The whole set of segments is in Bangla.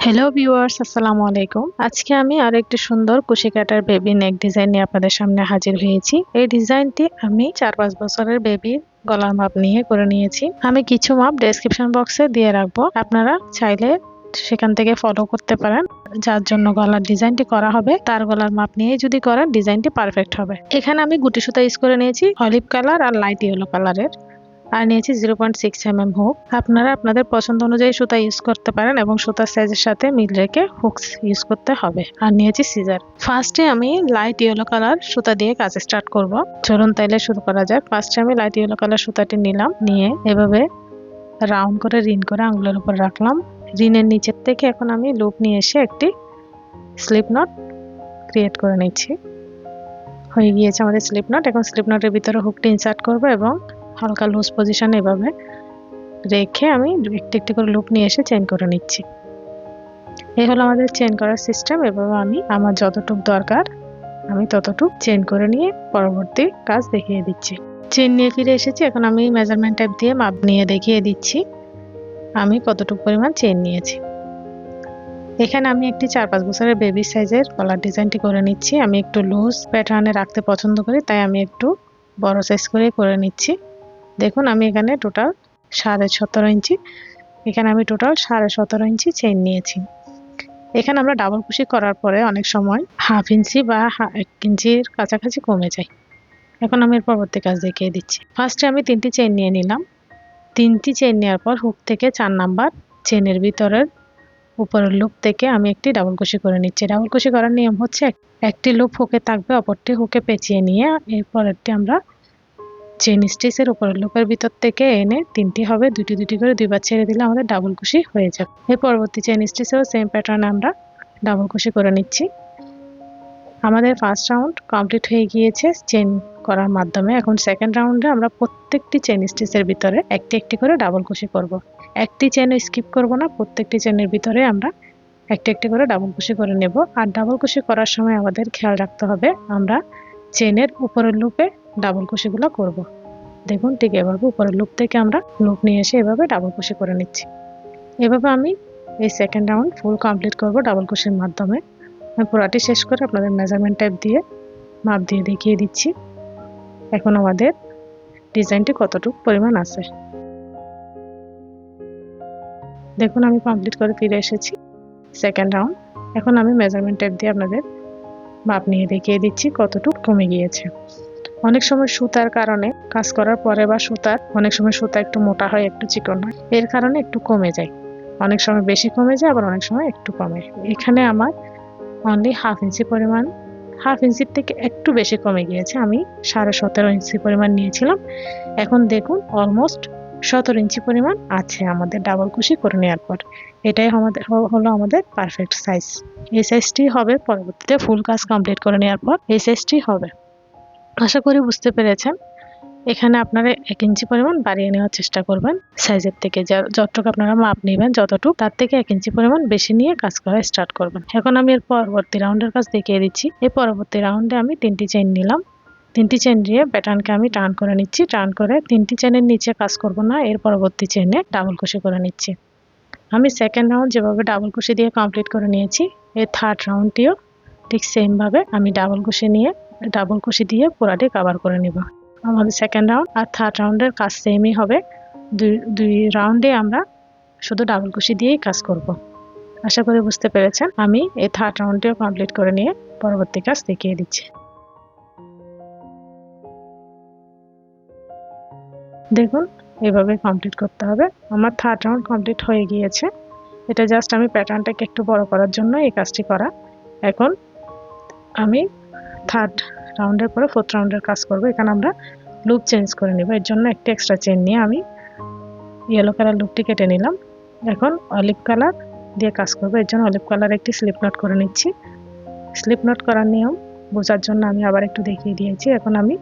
হ্যালো ভিউয়ার্স, আসসালামু আলাইকুম। আজকে আমি আরো একটি সুন্দর কুশি কাটার বেবি নেক ডিজাইন নিয়ে আপনাদের সামনে হাজির হয়েছি। এই ডিজাইনটি আমি 4-5 বছরের বেবির গলার মাপ নিয়ে করে নিয়েছি। আমি কিছু মাপ ডেসক্রিপশন বক্সে দিয়ে রাখবো, আপনারা চাইলে সেখান থেকে ফলো করতে পারেন। যার জন্য গলার ডিজাইনটি করা হবে তার গলার মাপ নিয়ে যদি করেন ডিজাইনটি পারফেক্ট হবে। এখানে আমি গুটি সুতা ইউজ করে নিয়েছি অলিভ কালার আর লাইট ইয়েলো কালারের, আর নিয়েছি 0.6 mm হুক। আপনারা আপনাদের পছন্দ অনুযায়ী সুতা ইউজ করতে পারেন এবং সুতার সাইজের সাথে মিল রেখে হুকস ইউজ করতে হবে। আর নিয়েছি সিজার। ফার্স্টে আমি লাইট ইয়েলো কালার সুতা দিয়ে কাজ স্টার্ট করব। চলুন তাইলে শুরু করা যাক। ফার্স্টে আমি লাইট ইয়েলো কালার সুতাটি নিলাম, নিয়ে এভাবে রাউন্ড করে রিন করে আঙুলের উপর রাখলাম। রিনের নিচের থেকে এখন আমি লুপ নিয়ে এসে একটি স্লিপ নট ক্রিয়েট করে নিচ্ছি। হয়ে গিয়েছে আমাদের স্লিপ নট। এখন স্লিপ নটের ভিতরে হুকটি ইনসার্ট করব এবং হালকা লুজ পজিশনে এভাবে রেখে আমি একটি একটি করে লুপ নিয়ে এসে চেইন করে নিচ্ছি। এই হলো আমাদের চেইন করার সিস্টেম। এভাবে আমি আমার যতটুকু দরকার আমি ততটুকু চেইন করে নিয়ে পরবর্তী কাজ দেখিয়ে দিচ্ছি। চেইন নিয়ে ফিরে এসেছি। এখন আমি মেজারমেন্ট টেপ দিয়ে মাপ নিয়ে দেখিয়ে দিচ্ছি আমি কতটুকু পরিমাণ চেইন নিয়েছি। এখানে আমি একটি 4-5 বছরের বেবি সাইজের গলার ডিজাইনটি করে নিচ্ছি। আমি একটু লুজ প্যাটার্নে রাখতে পছন্দ করি, তাই আমি একটু বড় সাইজ করে নিচ্ছি। দেখুন আমি এখানে টোটাল 17.5 ইঞ্চি, এখানে আমি টোটাল 17.5 ইঞ্চি চেইন নিয়েছি। এখানে আমরা ডাবল কুশি করার পরে অনেক সময় 1/2 ইঞ্চি বা 1 ইঞ্চির কাছাকাছি কমে যায়। এখন আমি এর পরবর্তী কাজ দেখিয়ে দিচ্ছি। ফার্স্টে আমি 3টি চেইন নিয়ে নিলাম। 3টি চেইন নেওয়ার পর হুক থেকে 4 নাম্বার চেইনের ভিতরের উপরের লুপ থেকে আমি একটি ডাবল কুশি করে নিচ্ছি। ডাবল কুশি করার নিয়ম হচ্ছে একটি লুপ হুকে থাকবে, অপরটি হুকে পেঁচিয়ে নিয়ে এরপরেরটি আমরা চেইন স্টিচের উপরের লুপের ভিতর থেকে এনে 3টি হবে, দুটি দুটি করে 2বার ছেড়ে দিলে আমাদের ডাবল কুশি হয়ে যাবে। এর পরবর্তী চেইন স্টিচেও সেম প্যাটার্নে আমরা ডাবল কুশি করে নিচ্ছি। আমাদের ফার্স্ট রাউন্ড কমপ্লিট হয়ে গিয়েছে চেইন করার মাধ্যমে। এখন সেকেন্ড রাউন্ডে আমরা প্রত্যেকটি চেইন স্টিচের ভিতরে একটি একটি করে ডাবল কুশি করব। একটি চেইন স্কিপ করব না, প্রত্যেকটি চেইনের ভিতরে আমরা একটি একটি করে ডাবল কুশি করে নেব। আর ডাবল কুশি করার সময় আমাদের খেয়াল রাখতে হবে আমরা চেইনের উপরের লুপে ডাবল কুশিগুলো করব। দেখুন ঠিক এভাবে উপরের লুপ থেকে আমরা লুপ নিয়ে এসে এভাবে ডাবল কুশি করে নিচ্ছি। এভাবে আমি এই সেকেন্ড রাউন্ড ফুল কমপ্লিট করব ডাবল কুশির মাধ্যমে। আমি পুরাটি শেষ করে আপনাদের মেজারমেন্ট টেপ দিয়ে মাপ দিয়ে দেখিয়ে দিচ্ছি এখন আমাদের ডিজাইনটি কতটুকু পরিমাণ আছে। দেখুন আমি কমপ্লিট করে ফিরে এসেছি সেকেন্ড রাউন্ড। এখন আমি মেজারমেন্ট টেপ দিয়ে আপনাদের মাপ নিয়ে দেখিয়ে দিচ্ছি কতটুকু কমে গিয়েছে। অনেক সময় সুতার কারণে কাজ করার পরে বা অনেক সময় সুতা একটু মোটা হয়, একটু চিকন হয়, এর কারণে একটু কমে যায়। অনেক সময় বেশি কমে যায়, আবার অনেক সময় একটু কমে। এখানে আমার অনলি 1/2 ইঞ্চি পরিমাণ, 1/2 ইঞ্চির থেকে একটু বেশি কমে গিয়েছে। আমি 17.5 ইঞ্চি পরিমাণ নিয়েছিলাম। এখন দেখুন অলমোস্ট 17 ইঞ্চি পরিমাণ আছে আমাদের ডাবল কুশি করে নেওয়ার পর। এটাই হলো আমাদের পারফেক্ট সাইজ। এই সাইজটি হবে পরবর্তীতে ফুল কাজ কমপ্লিট করে নেওয়ার পর এই সাইজটি হবে। আশা করি বুঝতে পেরেছেন। এখানে আপনারা 1 ইঞ্চি পরিমাণ বাড়িয়ে নেওয়ার চেষ্টা করবেন সাইজের থেকে। যতটুকু আপনারা মাপ নেবেন যতটুকু, তার থেকে 1 ইঞ্চি পরিমাণ বেশি নিয়ে কাজ করা স্টার্ট করবেন। এখন আমি এর পরবর্তী রাউন্ডের কাজ দেখিয়ে দিচ্ছি। এই পরবর্তী রাউন্ডে আমি 3টি চেইন নিলাম। 3টি চেইন দিয়ে প্যাটার্নকে আমি টার্ন করে নিচ্ছি। টার্ন করে 3টি চেইনের নিচে কাজ করব না, এর পরবর্তী চেইনে ডাবল কুশি করে নিচ্ছি। আমি সেকেন্ড রাউন্ড যেভাবে ডাবল কুশি দিয়ে কমপ্লিট করে নিয়েছি, এই থার্ড রাউন্ডটিও ঠিক সেম ভাবে আমি ডাবল কুশি দিয়ে পুরাটি কভার করে নিব। আমাদের সেকেন্ড রাউন্ড আর থার্ড রাউন্ডের কাজ সেমই হবে। দুই রাউন্ডে আমরা শুধু ডাবল কুশি দিয়েই কাজ করব। আশা করি বুঝতে পেরেছেন। আমি এই থার্ড রাউন্ডটিও কমপ্লিট করে নিয়ে পরবর্তী কাজ দেখিয়ে দিচ্ছি। দেখুন এভাবে কমপ্লিট করতে হবে। আমার থার্ড রাউন্ড কমপ্লিট হয়ে গিয়েছে। এটা জাস্ট আমি প্যাটার্নটাকে একটু বড় করার জন্য এই কাজটি করা। এখন আমি থার্ড রাউন্ডের পরে ফোর্থ রাউন্ডের কাজ করব। এখানে আমরা লুপ চেঞ্জ করে নেব। এর জন্য একটি এক্সট্রা চেইন নিয়ে আমি ইয়েলো কালার লুপটি কেটে নিলাম। এখন অলিভ কালার দিয়ে কাজ করব। এর জন্য অলিভ কালার একটি স্লিপ নট করে নিচ্ছি। স্লিপ নট করার নিয়ম বোঝার জন্য আমি আবার একটু দেখিয়ে দিয়েছি। এখন আমি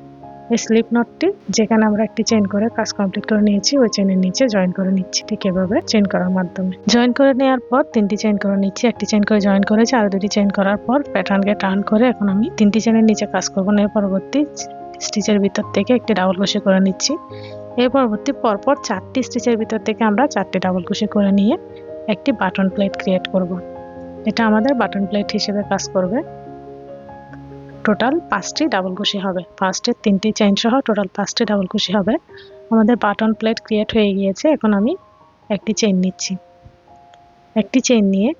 এই স্লিপ নটটি যেখানে আমরা একটি চেইন করে কাজ কমপ্লিট করে নিয়েছি ওই চেইনের নিচে জয়েন করে নিচ্ছি। ঠিক এভাবে চেইন করার মাধ্যমে জয়েন করে নেওয়ার পর 3টি চেইন করে নিচ্ছি। একটি চেইন করে জয়েন করেছি, আর 2টি চেইন করার পর প্যাটার্নকে টার্ন করে এখন আমি 3টি চেইনের নিচে কাজ করব না। এর পরবর্তী স্টিচের ভিতর থেকে একটি ডাবল কুশি করে নিচ্ছি। এর পরবর্তী পরপর 4টি স্টিচের ভিতর থেকে আমরা 4টি ডাবল কুশি করে নিয়ে একটি বাটন প্লেট ক্রিয়েট করব। এটা আমাদের বাটন প্লেট হিসেবে কাজ করবে। টোটাল 5টি ডাবল কুশি হবে, ফার্স্টে 3টি চেইন সহ টোটাল 5টি ডাবল কুশি হবে। আমাদের বাটন প্লেট ক্রিয়েট হয়ে গিয়েছে। এখন আমি একটি চেইন নিচ্ছি, একটি চেইন নিয়ে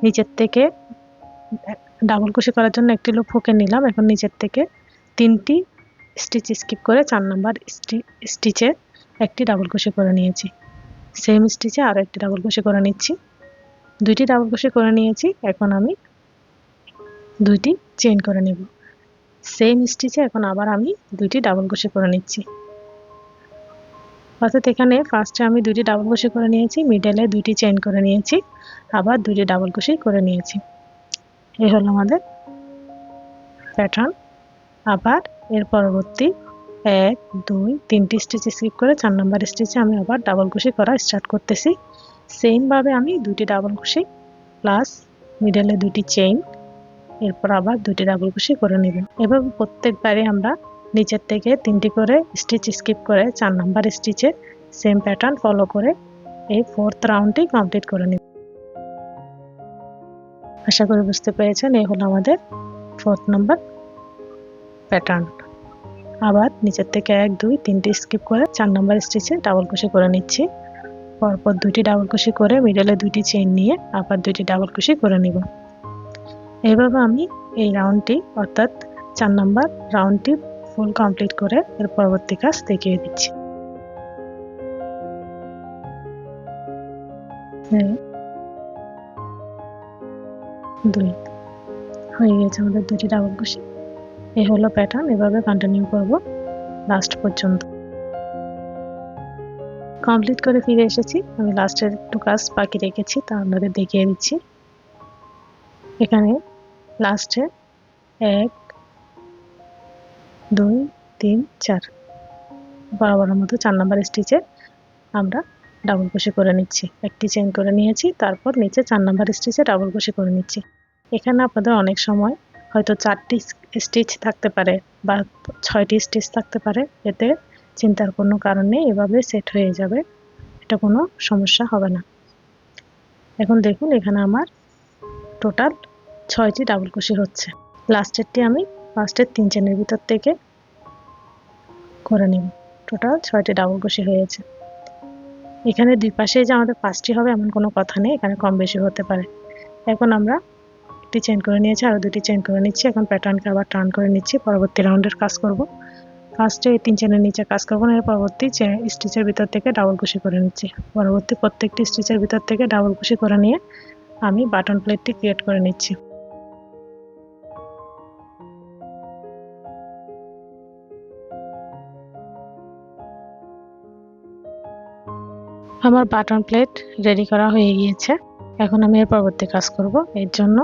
নিচের থেকে ডাবল কুশি করার জন্য একটি লুপ হুকে নিলাম। এখন নিচের থেকে 3টি স্টিচ স্কিপ করে 4 নাম্বার স্টিচে একটি ডাবল কুশি করে নিয়েছি। সেম স্টিচে আরও একটি ডাবল কুশি করে নিচ্ছি, 2টি ডাবল কুশি করে নিয়েছি। এখন আমি 2টি চেইন করে নেব। সেম স্টিচে এখন আবার আমি 2টি ডাবল কুশি করে নিচ্ছি। অর্থাৎ এখানে ফার্স্টে আমি 2টি ডাবল কুশি করে নিয়েছি, মিডলে 2টি চেইন করে নিয়েছি, আবার 2টি ডাবল কুশি করে নিয়েছি। এই হলো আমাদের প্যাটার্ন। আবার এর পরবর্তী 1 2 3টি স্টিচ স্কিপ করে 4 নাম্বার স্টিচে আমি আবার ডাবল কুশি করা স্টার্ট করতেছি। সেম ভাবে আমি 2টি ডাবল কুশি প্লাস মিডলে 2টি চেইন, এরপর আবার 2টি ডাবল কুশি করে নেব। এভাবে প্রত্যেকবারে আমরা নিচের থেকে 3টি করে স্টিচ স্কিপ করে 4 নাম্বার স্টিচে সেম প্যাটার্ন ফলো করে এই 4th রাউন্ডটি কমপ্লিট করে নেব। আশা করি বুঝতে পেরেছেন। এই হলো আমাদের 4th নাম্বার প্যাটার্ন। আবার নিচের থেকে 1 2 3টি স্কিপ করে 4 নাম্বার স্টিচে ডাবল কুশি করে নিচ্ছি। পরপর 2টি ডাবল কুশি করে মিডলে 2টি চেইন নিয়ে আবার 2টি ডাবল কুশি করে নিব। এইভাবে আমি এই রাউন্ডটি অর্থাৎ 4 নাম্বার রাউন্ডটি ফুল কমপ্লিট করে এর পরবর্তী কাজ দেখিয়ে দিচ্ছি। দুই হয়ে গেছে আমাদের 2টি ডাবল কুশি। এই হলো প্যাটার্ন। এভাবে কন্টিনিউ করব লাস্ট পর্যন্ত। কমপ্লিট করে ফিরে এসেছি। আমি লাস্টের একটু কাজ বাকি রেখেছি, তা আপনাদের দেখিয়ে দিচ্ছি। এখানে লাস্টে 1 2 3 4 বরাবরের মতো 4 নাম্বার স্টিচে আমরা ডাবল কুশি করে নিচ্ছি। একটি চেইন করে নিয়েছি, তারপর নিচে 4 নাম্বার স্টিচে ডাবল কুশি করে নিচ্ছি। এখানে আপনাদের অনেক সময় হয়তো 4টি স্টিচ থাকতে পারে বা 6টি স্টিচ থাকতে পারে, এতে চিন্তার কোনো কারণ নেই, এভাবে সেট হয়ে যাবে, এটা কোনো সমস্যা হবে না। এখন দেখুন এখানে আমার টোটাল 6টি ডাবল কুশি হচ্ছে। লাস্টেরটি আমি ফার্স্টের 3 চেনের ভিতর থেকে করে নেব। টোটাল 6টি ডাবল কুশি হয়েছে। এখানে দুই পাশে যে আমাদের 5টি হবে এমন কোনো কথা নেই, এখানে কম বেশি হতে পারে। এখন আমরা একটি চেইন করে নিয়েছি, আরও 2টি চেইন করে নিচ্ছি। এখন প্যাটার্নকে আবার টার্ন করে নিচ্ছি, পরবর্তী রাউন্ডের কাজ করব। ফার্স্টে এই 3 চেনের নিচে কাজ করব না, এর পরবর্তী স্টিচের ভিতর থেকে ডাবল কুশি করে নিচ্ছি। পরবর্তী প্রত্যেকটি স্টিচের ভিতর থেকে ডাবল কুশি করে নিয়ে আমি বাটন প্লেটটি ক্রিয়েট করে নিচ্ছি। আমার বাটন প্লেট রেডি করা হয়ে গিয়েছে। এখন আমি এর পরবর্তী কাজ করব। এর জন্য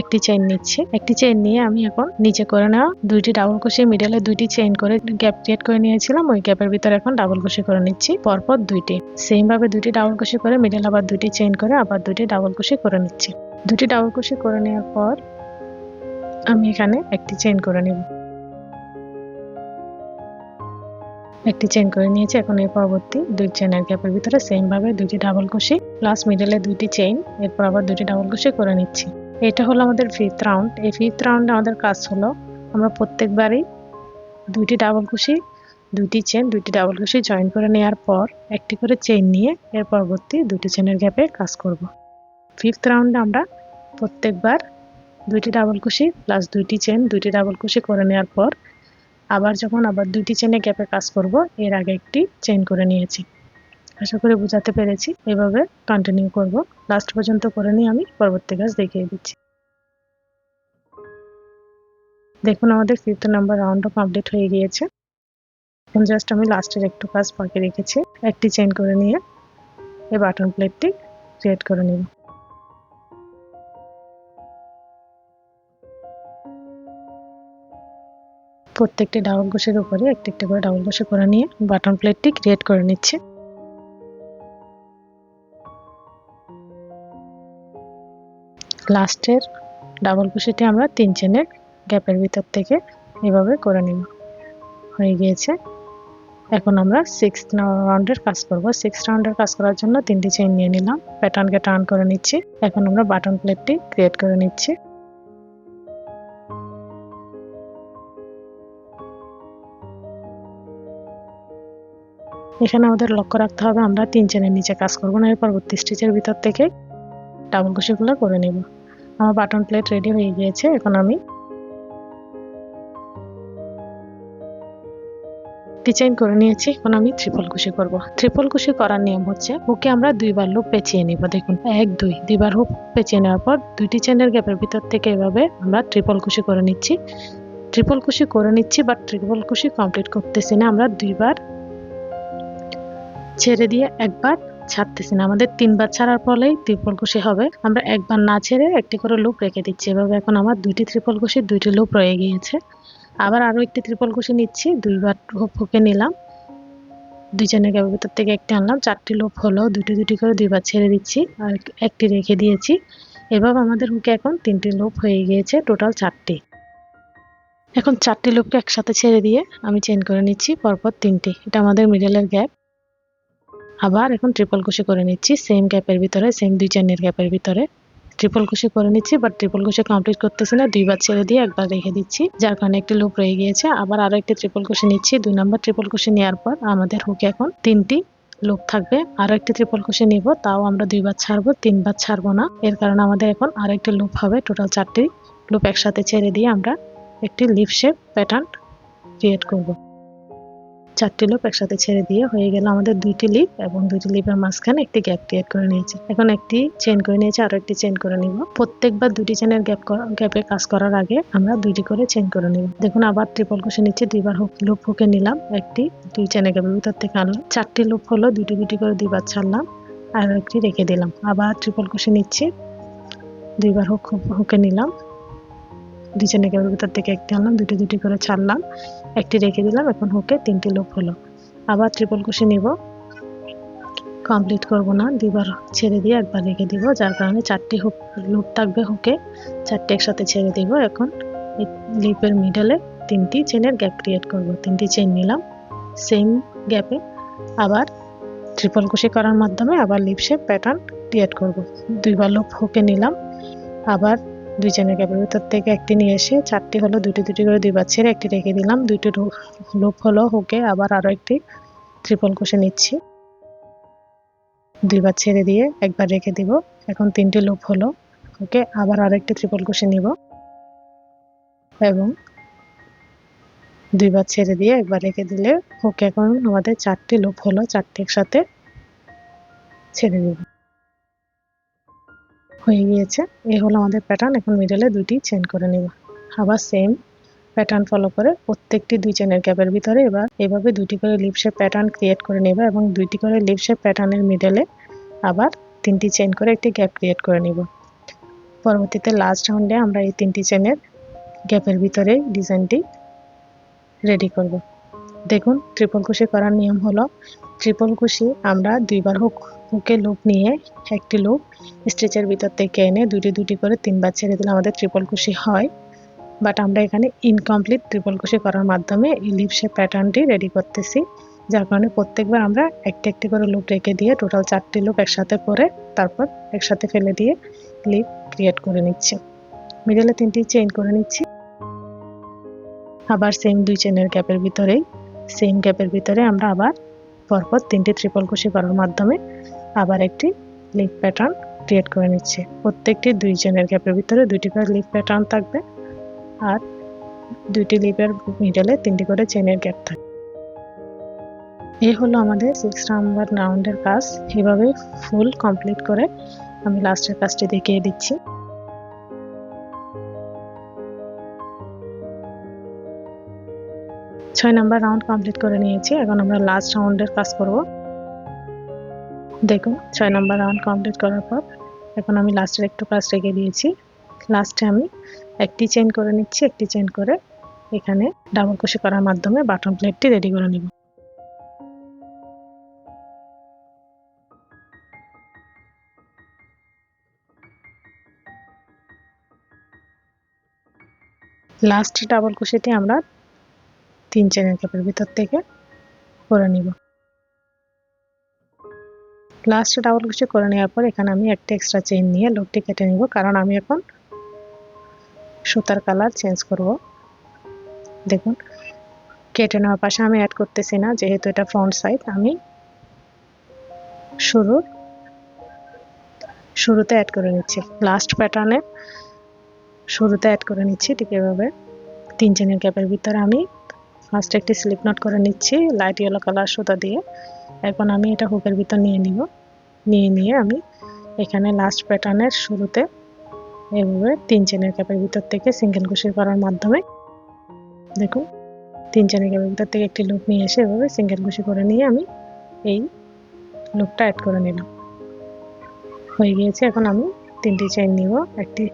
একটি চেইন নিচ্ছি, একটি চেইন নিয়ে আমি এখন নিচে করে নেওয়া 2টি ডাবল কুশি মিডলে 2টি চেইন করে গ্যাপ ক্রিয়েট করে নিয়েছিলাম, ওই গ্যাপের ভিতরে এখন ডাবল কুশি করে নিচ্ছি। পরপর 2টি সেম ভাবে 2টি ডাবল কুশি করে মিডল আবার 2টি চেইন করে আবার 2টি ডাবল কুশি করে নিচ্ছি। 2টি ডাবল কুশি করে নেওয়ার পর আমি এখানে একটি চেইন করে নেব, একটি চেইন করে নিয়েছি। এখন এর পরবর্তী 2 চেইনের গ্যাপের ভিতরে সেম ভাবে 2টি ডাবল কুশি প্লাস মিডলে 2টি চেইন, এরপর আবার 2টি ডাবল কুশি করে নিচ্ছি। এটা হলো আমাদের 5th রাউন্ড। এই 5th রাউন্ডে আমাদের কাজ হলো আমরা প্রত্যেকবারই 2টি ডাবল কুশি 2টি চেইন 2টি ডাবল কুশি জয়েন করে নেওয়ার পর একটি করে চেইন নিয়ে এর পরবর্তী 2টি চেইনের গ্যাপে কাজ করব। 5th রাউন্ডে আমরা প্রত্যেকবার 2টি ডাবল কুশি প্লাস 2টি চেইন 2টি ডাবল কুশি করে নেওয়ার পর আবার যখন আবার 2টি চেইনের গ্যাপে কাজ করব, এর আগে একটি চেইন করে নিয়েছি। আশা করি বোঝাতে পেরেছি। এভাবে কন্টিনিউ করব, লাস্ট পর্যন্ত করে নিয়ে আমি পরবর্তী কাজ দেখিয়ে দিচ্ছি। দেখুন আমাদের 5th নাম্বার রাউন্ডও কমপ্লিট হয়ে গিয়েছে। এখন জাস্ট আমি লাস্টের একটু কাজ বাকি রেখেছি, একটি চেইন করে নিয়ে এই বাটন প্লেটটি ক্রিয়েট করে নিব। প্রত্যেকটি ডাবল কুশির উপরে একটি একটি করে ডাবল কুশি করে নিয়ে বাটন প্লেটটি ক্রিয়েট করে নিচ্ছি। লাস্টের ডাবল কুশিটি আমরা 3 চেনের গ্যাপের ভিতর থেকে এভাবে করে নিব। হয়ে গিয়েছে। এখন আমরা 6 রাউন্ডের কাজ করব। 6 রাউন্ডের কাজ করার জন্য 3টি চেইন নিয়ে নিলাম, প্যাটার্নকে টার্ন করে নিচ্ছি। এখন আমরা বাটন প্লেটটি ক্রিয়েট করে নিচ্ছি। এখানে আমাদের লক্ষ্য রাখতে হবে আমরা 3 চেনের নিচে কাজ করব না, এর পরবর্তী স্টিচের ভিতর থেকে ডাবল কুশিগুলো করে নেব। আমার বাটন প্লেট রেডি হয়ে গিয়েছে। এখন আমি ডিজাইন করে নিয়েছি। এখন আমি ট্রিপল কুশি করব। ট্রিপল কুশি করার নিয়ম হচ্ছে হুকে আমরা দুইবার লুপ পেঁচিয়ে নিব। দেখুন 1 2 দুইবার হুক পেঁচিয়ে নেওয়ার পর দুইটি চেনের গ্যাপের ভিতর থেকে এভাবে আমরা ট্রিপল কুশি করে নিচ্ছি। ট্রিপল কুশি করে নিচ্ছি বাট ট্রিপল কুশি কমপ্লিট করতেছি না, আমরা দুইবার ছেড়ে দিয়ে একবার ছাড়তেছি না। আমাদের 3বার ছাড়ার ফলেই ট্রিপল কুশি হবে। আমরা একবার না ছেড়ে একটি করে লুপ রেখে দিচ্ছি এভাবে। এখন আমার দুইটি ট্রিপল কুশি, দুইটি লুপ রয়ে গিয়েছে। আবার আরো একটি ট্রিপল কুশি নিচ্ছি, দুইবার হুক হুকে নিলাম, দুই চেনের গ্যাপের ভিতর থেকে একটি আনলাম, 4টি লুপ হলো, দুটি দুটি করে দুইবার ছেড়ে দিচ্ছি আর একটি রেখে দিয়েছি। এভাবে আমাদের হুকে এখন 3টি লুপ হয়ে গিয়েছে, টোটাল 4টি। এখন 4টি লুপকে একসাথে ছেড়ে দিয়ে আমি চেইন করে নিচ্ছি পরপর 3টি। এটা আমাদের মিডলের গ্যাপ। আবার এখন ট্রিপল কুশি করে নিচ্ছি সেম গ্যাপের ভিতরে, সেম দুই চেনের গ্যাপের ভিতরে ট্রিপল কুশি করে নিচ্ছি বাট ট্রিপল কুশি কমপ্লিট করতেছি না, দুইবার ছেড়ে দিয়ে একবার রেখে দিচ্ছি, যার কারণে একটি লুপ রয়ে গিয়েছে। আবার আরো একটি ট্রিপল কুশি নিচ্ছি, 2 নাম্বার ট্রিপল কুশি নেওয়ার পর আমাদের হুকে এখন 3টি লুপ থাকবে। আরো একটি ট্রিপল কুশি নিব, তাও আমরা দুইবার ছাড়বো, 3বার ছাড়বো না, এর কারণে আমাদের এখন আরেকটি লুপ হবে। টোটাল 4টি লুপ একসাথে ছেড়ে দিয়ে আমরা একটি লিফ শেপ প্যাটার্ন ক্রিয়েট করব। 4টি লুপ একসাথে ছেড়ে দিয়ে হয়ে গেল আমাদের 2টি লিপ এবং 2টি লিপের মাঝখানে একটি গ্যাপ ক্রিয়েট করে নিয়েছি। এখন একটি চেইন করে নিয়েছি, আরো একটি চেইন করে নিব। প্রত্যেকবার 2টি চেনের গ্যাপে কাজ করার আগে আমরা 2টি করে চেইন করে নিব। দেখুন আবার ট্রিপল কুশি নিচে দুইবার লুপ হুকে নিলাম, একটি দুই চেনের গ্যাপের ভিতর থেকে আনলাম, 4টি লুপ হলো, দুটি দুটি করে দুইবার ছাড়লাম আর একটি রেখে দিলাম। আবার ট্রিপল কুশি নিচ্ছি, দুইবার হুকে নিলাম, দুই চেনের গ্যাপের ভিতর থেকে একটি আনলাম, দুটি দুটি করে ছাড়লাম, একটি রেখে দিলাম। এখন হুকে 3টি লুপ হলো। আবার ট্রিপল কুশি নিব, কমপ্লিট করব না, দুইবার ছেড়ে দিয়ে একবার রেখে দিব, যার কারণে 4টি লুপ থাকবে হুকে, 4টি একসাথে ছেড়ে দিব। এখন এই লিপের মিডলে 3টি চেনের গ্যাপ ক্রিয়েট করব। 3টি চেইন নিলাম সেম গ্যাপে, আবার ট্রিপল কুশি করার মাধ্যমে আবার লিপ শেপ প্যাটার্ন ক্রিয়েট করব। দুইবার লুপ হুকে নিলাম, আবার দুই চেনের গ্যাপের ভিতর থেকে একটি নিয়ে এসে 4টি হলো, দুটি দুটি করে দুইবার ছেড়ে একটি রেখে দিলাম, 2টি লুপ হলো হুকে, আবার আরো একটি ট্রিপল কুশি নিচ্ছি, দুইবার ছেড়ে দিয়ে একবার রেখে দিব। এখন 3টি লুপ হলো ওকে, আবার আরেকটি ট্রিপল কুশি নিব এবং দুইবার ছেড়ে দিয়ে একবার রেখে দিলে ওকে। এখন আমাদের 4টি লুপ হলো, 4টি একসাথে ছেড়ে দিব, হয়ে গিয়েছে। এই হলো আমাদের প্যাটার্ন। এখন মিডলে 2টি চেইন করে নিব। আবার সেম প্যাটার্ন ফলো করে প্রত্যেকটি 2 চেনের গ্যাপের ভিতরে এবার এভাবে 2টি করে লিপ শেপ প্যাটার্ন ক্রিয়েট করে নেব এবং 2টি করে লিপ শেপ প্যাটার্নের মিডলে আবার 3টি চেইন করে একটি গ্যাপ ক্রিয়েট করে নিব। পরবর্তীতে লাস্ট রাউন্ডে আমরা এই 3টি চেনের গ্যাপের ভিতরে ডিজাইনটি রেডি করব। দেখুন ট্রিপল কুশি করার নিয়ম হলো ট্রিপল কুশি আমরা দুইবার হুকে লুপ নিয়ে একটি লুপ স্টিচের ভিতর থেকে এনে দুটি দুটি করে 3বার ছেড়ে দিলে আমাদের ট্রিপল কুশি হয়। বাট আমরা এখানে ইনকমপ্লিট ট্রিপল কুশি করার মাধ্যমে এই লিপ শেপ প্যাটার্নটি রেডি করতেছি, যার কারণে প্রত্যেকবার আমরা একটি একটি করে লুপ রেখে দিয়ে টোটাল 4টি লুপ একসাথে করে তারপর একসাথে ফেলে দিয়ে লিপ ক্রিয়েট করে নিচ্ছি। মিডলে 3টি চেইন করে নিচ্ছি, আবার সেম 2 চেনের গ্যাপের ভিতরেই সেম গ্যাপের ভিতরে আমরা আবার পরপর 3টি ট্রিপল কুশি করার মাধ্যমে আবার একটি লিপ প্যাটার্ন ক্রিয়েট করে নিচ্ছি। প্রত্যেকটি 2 চেনের গ্যাপের ভিতরে 2টি করে লিপ প্যাটার্ন থাকবে আর 2টি লিপের মিডলে 3টি করে চেনের গ্যাপ থাকবে। এই হলো আমাদের 6 নাম্বার রাউন্ডের কাজ। এভাবে ফুল কমপ্লিট করে আমি লাস্টের কাজটি দেখিয়ে দিচ্ছি। 6 নাম্বার রাউন্ড কমপ্লিট করে নিয়েছি। এখন আমরা লাস্ট রাউন্ডের কাজ করব। দেখুন 6 নাম্বার রাউন্ড কমপ্লিট করার পর এখন আমি লাস্টের একটু কাজ রেখে দিয়েছি। লাস্টে আমি একটি চেইন করে নিচ্ছি, একটি চেইন করে এখানে ডাবল কুশি করার মাধ্যমে বাটন প্লেটটি রেডি করে নিব। লাস্ট ডাবল কুশিটি আমরা 3 চেনের গ্যাপের ভিতর থেকে করে নিব। লাস্ট ডাবল ক্রোশে করে নেওয়ার পর এখানে আমি একটা এক্সট্রা চেইন নিয়ে লুপটি কেটে নিব, কারণ আমি এখন সুতার কালার চেঞ্জ করব। দেখুন, কেটে নেওয়ার পাশে আমি অ্যাড করতেছি না, যেহেতু এটা ফ্রন্ট সাইড। আমি শুরুতে অ্যাড করে নিচ্ছি, লাস্ট প্যাটার্নে শুরুতে অ্যাড করে নিচ্ছি। ঠিক এভাবে 3 চেনের গ্যাপের ভিতরে আমি ফার্স্ট একটি স্লিপ নট করে নিচ্ছি লাইট ইয়েলো কালার সুতা দিয়ে। এখন আমি এটা হুকের ভিতর নিয়ে আমি এখানে লাস্ট প্যাটার্নের শুরুতে এভাবে 3 চেনের গ্যাপের ভিতর থেকে সিঙ্গেল ক্রোশে করার মাধ্যমে, দেখুন 3 চেনের গ্যাপের ভিতর থেকে একটি লুপ নিয়ে এসে এভাবে সিঙ্গেল ক্রোশে করে নিয়ে আমি এই লুপটা অ্যাড করে নিলাম। হয়ে গিয়েছে। এখন আমি 3টি চেইন নিব, 1টি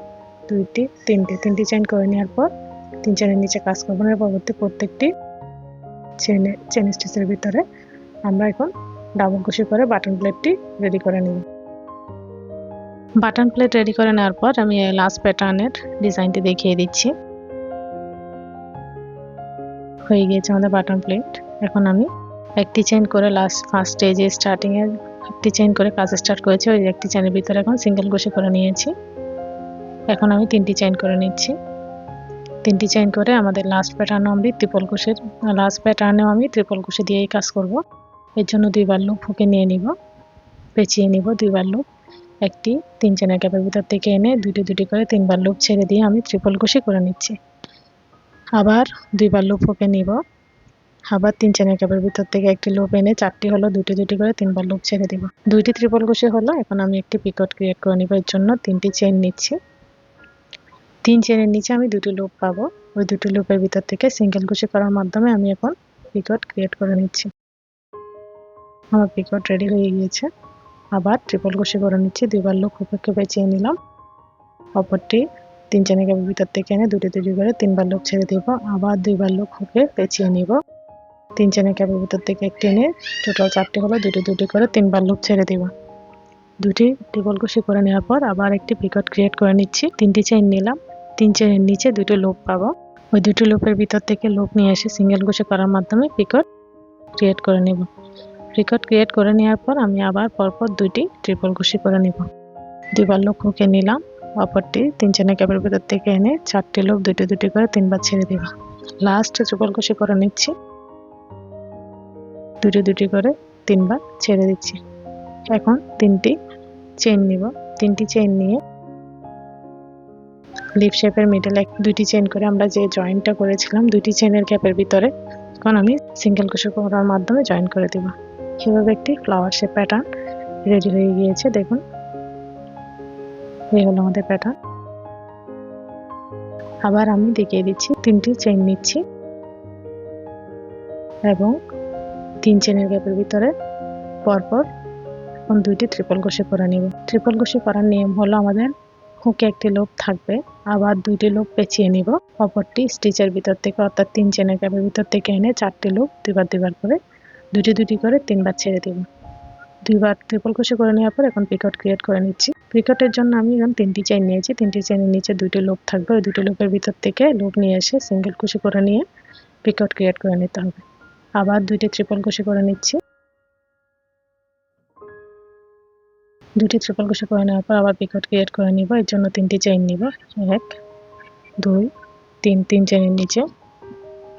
2টি 3টি চেইন করে নেওয়ার পর 3 চেনের নিচে কাজ করব না। পরবর্তী প্রত্যেকটি চেন স্টিচের ভিতরে আমরা এখন ডাবল ক্রোশে করে বাটন প্লেটটি রেডি করে নিব। বাটন প্লেট রেডি করে নেওয়ার পর আমি লাস্ট প্যাটার্নের ডিজাইনটি দেখিয়ে দিচ্ছি। হয়ে গিয়েছে আমাদের বাটন প্লেট। এখন আমি একটি চেইন করে ফার্স্ট স্টেজে স্টার্টিং এর একটি চেইন করে কাজ স্টার্ট করেছি, ওই একটি চেনের ভিতরে এখন সিঙ্গেল ক্রোশে করে নিয়েছি। এখন আমি 3টি চেইন করে নিচ্ছি। 3টি চেইন করে আমাদের লাস্ট প্যাটার্নও আমি ট্রিপল ক্রোশে দিয়েই কাজ করব। এর জন্য 2বার লুপ হুকে নিয়ে নিব, পেঁচিয়ে নিব 2বার লুপ। একটি 3 চেনের গ্যাপের ভিতর থেকে এনে দুটি করে 3বার লুপ ছেড়ে দিয়ে আমি ট্রিপল ক্রোশে করে নিচ্ছি। আবার 2বার লুপ হুকে নিব, আবার 3 চেনের গ্যাপের ভিতর থেকে একটি লুপ এনে 4টি হলো দুটি করে 3বার লুপ ছেড়ে দিব। 2টি ট্রিপল ক্রোশে হলো। এখন আমি একটি পিকট ক্রিয়েট করে নিব। এর জন্য 3টি চেইন নিচ্ছি। 3 চেনের নিচে আমি 2টি লুপ পাবো, ওই 2টি লুপের ভিতর থেকে সিঙ্গেল ক্রোশে করার মাধ্যমে আমি এখন পিকট ক্রিয়েট করে নিচ্ছি। আমার পিকট রেডি হয়ে গিয়েছে। আবার ট্রিপল ক্রোশে করে নিচ্ছি, 2বার লুপ হুকে পেঁচিয়ে নিলাম, অপরটি 3 চেনের গ্যাপের ভিতর থেকে এনে দুটি করে 3বার লুপ ছেড়ে দিব। আবার 2বার লুপ হুকে পেঁচিয়ে নিব, 3 চেনের গ্যাপের ভিতর থেকে একটি এনে টোটাল 4টি হলো দুটি করে 3বার লুপ ছেড়ে দিব। 2টি ট্রিপল ক্রোশে করে নেওয়ার পর আবার একটি পিকট ক্রিয়েট করে নিচ্ছি। 3টি চেইন নিলাম, 3 চেনের নিচে 2টি লুপ পাবো, ওই 2টি লুপের ভিতর থেকে লুপ নিয়ে এসে সিঙ্গেল ক্রোশে করার মাধ্যমে পিকট ক্রিয়েট করে নেব। পিকট ক্রিয়েট করে নেওয়ার পর আমি আবার পরপর 2টি ট্রিপল ক্রোশে করে নেব। 2বার লুপ হুকে নিলাম, অপরটি 3 চেনের গ্যাপের ভিতর থেকে এনে 4টি লুপ দুটি করে 3বার ছেড়ে দিব। লাস্ট ট্রিপল ক্রোশে করে নিচ্ছি, দুটি করে 3বার ছেড়ে দিচ্ছি। এখন 3টি চেইন নিব, 3টি চেইন নিয়ে লিপ শেপের মিডলে 2টি চেইন করে আমরা যে জয়েন্টটা করেছিলাম 2টি চেইনের গ্যাপের ভিতরে এখন আমি সিঙ্গেল ক্রোশে করার মাধ্যমে জয়েন করে দেব। এভাবে একটি ফ্লাওয়ার শেপ প্যাটার্ন রেডি হয়ে গিয়েছে। দেখুন, এই হলো আমাদের প্যাটার্ন। আবার আমি দেখিয়ে দিচ্ছি, 3টি চেইন নিচ্ছি এবং 3 চেইনের গ্যাপের ভিতরে পরপর এখন 2টি ট্রিপল ক্রোশে করে নিব। ট্রিপল ক্রোশে করার নিয়ম হলো আমাদের হুকে একটি লুপ থাকবে, আবার 2টি লুপ পেঁচিয়ে নিব, অপরটি স্টিচের ভিতর থেকে অর্থাৎ 3 চেনের গ্যাপের ভিতর থেকে এনে 4টি লুপ দুবার করে দুটি করে 3বার ছেড়ে দিব। 2বার ট্রিপল ক্রোশে করে নেওয়ার পর এখন পিকট ক্রিয়েট করে নিচ্ছি। পিকটের জন্য আমি এখন 3টি চেইন নিয়েছি, 3টি চেইনের নিচে 2টি লুপ থাকবে, ওই 2টি লুপের ভিতর থেকে লুপ নিয়ে এসে সিঙ্গেল ক্রোশে করে নিয়ে পিকট ক্রিয়েট করে নিতে হবে। আবার 2টি ট্রিপল ক্রোশে করে নিচ্ছি, 2টি ট্রিপল ক্রোশে করে নেওয়ার পর আবার পিকট ক্রিয়েট করে নিব। এর জন্য 3টি চেইন নিব, 1 2 3 চেইনের নিচে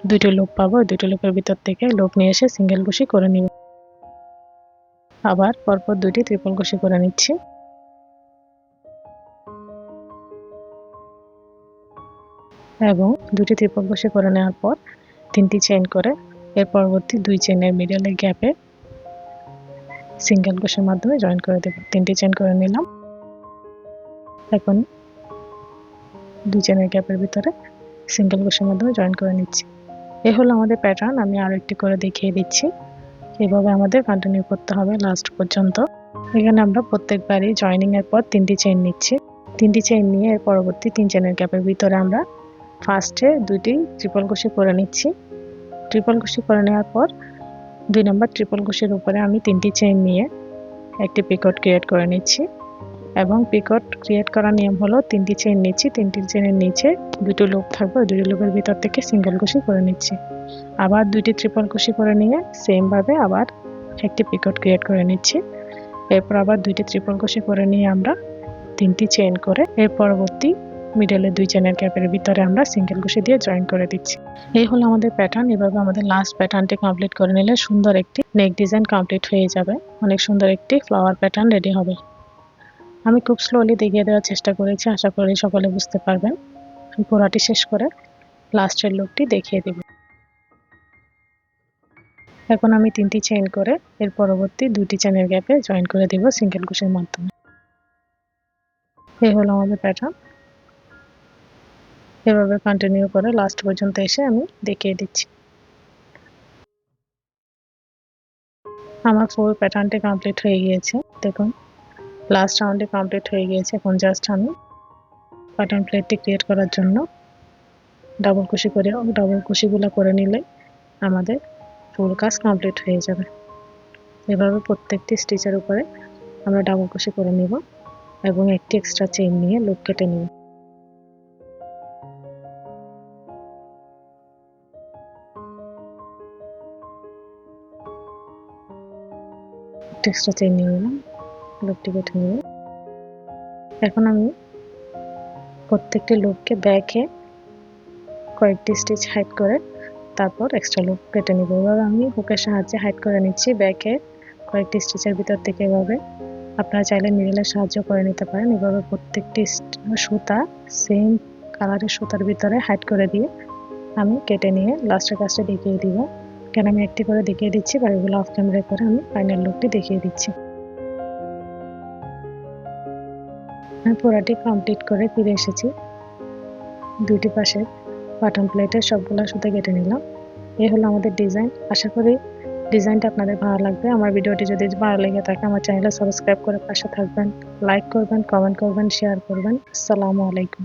2টি লুপ পাবো, ওই 2টি লুপের ভিতর থেকে লুপ নিয়ে এসে সিঙ্গেল ক্রোশে করে নিব। আবার পরপর 2টি ট্রিপল ক্রোশে করে নিচ্ছি, এবং 2টি ট্রিপল ক্রোশে করে নেওয়ার পর 3টি চেইন করে এর পরবর্তী 2 চেইনের মিডলে গ্যাপে সিঙ্গেল ক্রোশের মাধ্যমে জয়েন করে দেব। 3টি চেইন করে নিলাম, এখন 2 চেইনের গ্যাপের ভিতরে সিঙ্গেল ক্রোশের মাধ্যমে জয়েন করে নিচ্ছি। এই হলো আমাদের প্যাটার্ন। আমি আরো একটি করে দেখিয়ে দিচ্ছি। এভাবে আমাদের কন্টিনিউ করতে হবে লাস্ট পর্যন্ত। এখানে আমরা প্রত্যেকবারই জয়েনিং এর পর 3টি চেইন নিচ্ছি, 3টি চেইন নিয়ে এর পরবর্তী 3 চেইনের গ্যাপের ভিতরে আমরা ফার্স্টে 2টি ট্রিপল ক্রোশে করে নিচ্ছি। ট্রিপল ক্রোশে করে নেওয়ার পর 2 নম্বর ট্রিপল ক্রোশের উপরে আমি 3টি চেইন নিয়ে একটি পিকট ক্রিয়েট করে নিচ্ছি এবং পিকট ক্রিয়েট করার নিয়ম হলো 3টি চেইন নিচ্ছি, 3টি চেইনের নিচে 2টি লুপ থাকবে, ওই 2টি লুপের ভিতর থেকে সিঙ্গেল কুশি করে নিচ্ছি। আবার 2টি ট্রিপল কুশি করে নিয়ে সেম ভাবে আবার একটি পিকট ক্রিয়েট করে নিচ্ছি। এরপর আবার 2টি ট্রিপল কুশি করে নিয়ে আমরা 3টি চেইন করে এর পরবর্তী মিডলে 2 চেইনের গ্যাপের ভিতরে আমরা সিঙ্গেল কুশি দিয়ে জয়েন করে দিচ্ছি। এই হলো আমাদের প্যাটার্ন। এভাবে আমাদের লাস্ট প্যাটার্নটি কমপ্লিট করে নিলে সুন্দর একটি নেক ডিজাইন কমপ্লিট হয়ে যাবে, অনেক সুন্দর একটি ফ্লাওয়ার প্যাটার্ন রেডি হবে। আমি খুব স্লোলি দেখিয়ে দেওয়ার চেষ্টা করেছি, আশা করি সকলে বুঝতে পারবেন। আমি পুরাটি শেষ করে লাস্টের লুকটি দেখিয়ে দেব। এখন আমি 3টি চেইন করে এর পরবর্তী 2টি চেইনের গ্যাপে জয়েন করে দেব সিঙ্গেল কুশির মাধ্যমে। এই হলো আমাদের প্যাটার্ন। এভাবে কন্টিনিউ করে লাস্ট পর্যন্ত এসে আমি দেখিয়ে দিচ্ছি। আমার ফুল প্যাটার্নটি কমপ্লিট হয়ে গিয়েছে। দেখুন লাস্ট রাউন্ডে কমপ্লিট হয়ে গিয়েছে। এখন জাস্ট আমি বাটন প্লেটটি ক্রিয়েট করার জন্য ডাবল কুশি করে ডাবল কুশিগুলো করে নিলে আমাদের ফুল কাজ কমপ্লিট হয়ে যাবে। এভাবে প্রত্যেকটি স্টিচের উপরে আমরা ডাবল কুশি করে নিব এবং একটি এক্সট্রা চেইন নিয়ে লুপ কেটে নিব। একটি এক্সট্রা চেইন নিয়ে নিলাম, লুপটি কেটে নিব। এখন আমি প্রত্যেকটি লুপকে ব্যাকে কয়েকটি স্টিচ হাইড করে তারপর এক্সট্রা লুপ কেটে নিব। এভাবে আমি হুকের সাহায্যে হাইড করে নিচ্ছি ব্যাকে কয়েকটি স্টিচের ভিতর থেকে। এভাবে আপনারা চাইলে নিডলের সাহায্য করে নিতে পারেন। এভাবে প্রত্যেকটি সুতা সেম কালারের সুতার ভিতরে হাইড করে দিয়ে আমি কেটে নিয়ে লাস্টের কাজটা দেখিয়ে দিব। কেন আমি একটি করে দেখিয়ে দিচ্ছি, বাকিগুলো অফ ক্যামেরা করে আমি ফাইনাল লুকটি দেখিয়ে দিচ্ছি। আমি পুরাটি কমপ্লিট করে ফিরে এসেছি। 2টি পাশে বাটন প্লেটের সবগুলো সুতা কেটে নিলাম। এই হলো আমাদের ডিজাইন। আশা করি ডিজাইনটা আপনাদের ভালো লাগবে। আমার ভিডিওটি যদি ভালো লেগে থাকে আমার চ্যানেলে সাবস্ক্রাইব করে পাশে থাকবেন, লাইক করবেন, কমেন্ট করবেন, শেয়ার করবেন। আসসালামু আলাইকুম।